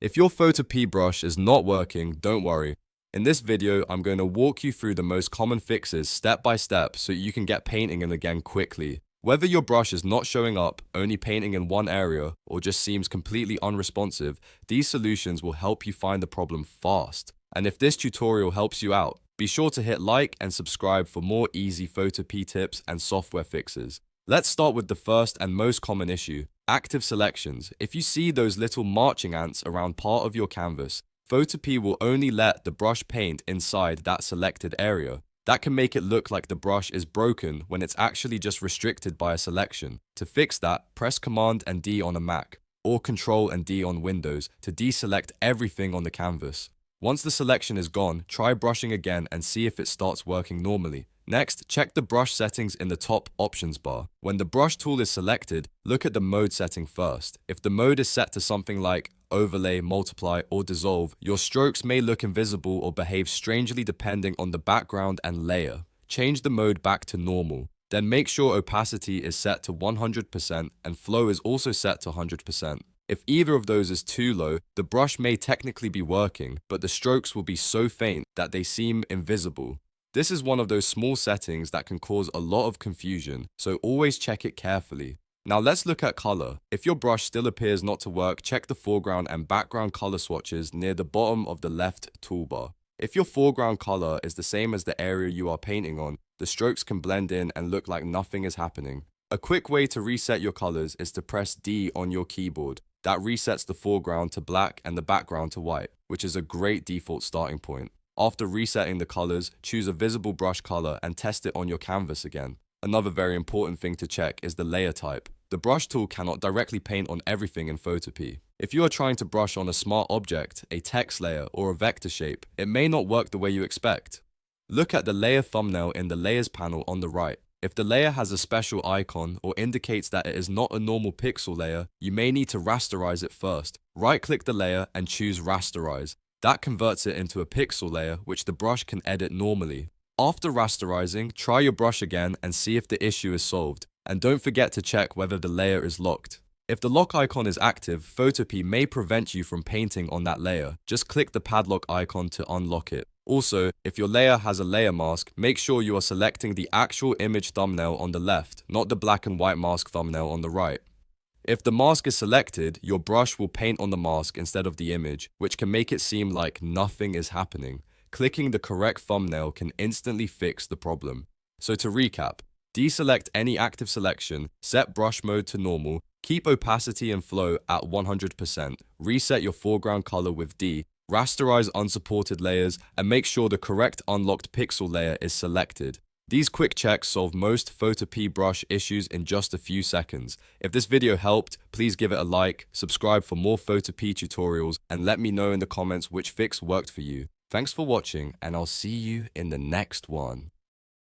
If your Photopea brush is not working, don't worry. In this video, I'm going to walk you through the most common fixes step by step so you can get painting in again quickly. Whether your brush is not showing up, only painting in one area, or just seems completely unresponsive, these solutions will help you find the problem fast. And if this tutorial helps you out, be sure to hit like and subscribe for more easy Photopea tips and software fixes. Let's start with the first and most common issue, active selections. If you see those little marching ants around part of your canvas, Photopea will only let the brush paint inside that selected area. That can make it look like the brush is broken when it's actually just restricted by a selection. To fix that, press Command and D on a Mac, or Ctrl and D on Windows to deselect everything on the canvas. Once the selection is gone, try brushing again and see if it starts working normally. Next, check the brush settings in the top options bar. When the brush tool is selected, look at the mode setting first. If the mode is set to something like overlay, multiply, or dissolve, your strokes may look invisible or behave strangely depending on the background and layer. Change the mode back to normal. Then make sure opacity is set to 100% and flow is also set to 100%. If either of those is too low, the brush may technically be working, but the strokes will be so faint that they seem invisible. This is one of those small settings that can cause a lot of confusion, so always check it carefully. Now let's look at color. If your brush still appears not to work, check the foreground and background color swatches near the bottom of the left toolbar. If your foreground color is the same as the area you are painting on, the strokes can blend in and look like nothing is happening. A quick way to reset your colors is to press D on your keyboard. That resets the foreground to black and the background to white, which is a great default starting point. After resetting the colors, choose a visible brush color and test it on your canvas again. Another very important thing to check is the layer type. The brush tool cannot directly paint on everything in Photopea. If you are trying to brush on a smart object, a text layer, or a vector shape, it may not work the way you expect. Look at the layer thumbnail in the layers panel on the right. If the layer has a special icon or indicates that it is not a normal pixel layer, you may need to rasterize it first. Right-click the layer and choose Rasterize. That converts it into a pixel layer which the brush can edit normally. After rasterizing, try your brush again and see if the issue is solved. And don't forget to check whether the layer is locked. If the lock icon is active, Photopea may prevent you from painting on that layer. Just click the padlock icon to unlock it. Also, if your layer has a layer mask, make sure you are selecting the actual image thumbnail on the left, not the black and white mask thumbnail on the right. If the mask is selected, your brush will paint on the mask instead of the image, which can make it seem like nothing is happening. Clicking the correct thumbnail can instantly fix the problem. So to recap, deselect any active selection, set brush mode to normal, keep opacity and flow at 100%, reset your foreground color with D, rasterize unsupported layers, and make sure the correct unlocked pixel layer is selected. These quick checks solve most Photopea brush issues in just a few seconds. If this video helped, please give it a like, subscribe for more Photopea tutorials, and let me know in the comments which fix worked for you. Thanks for watching, and I'll see you in the next one.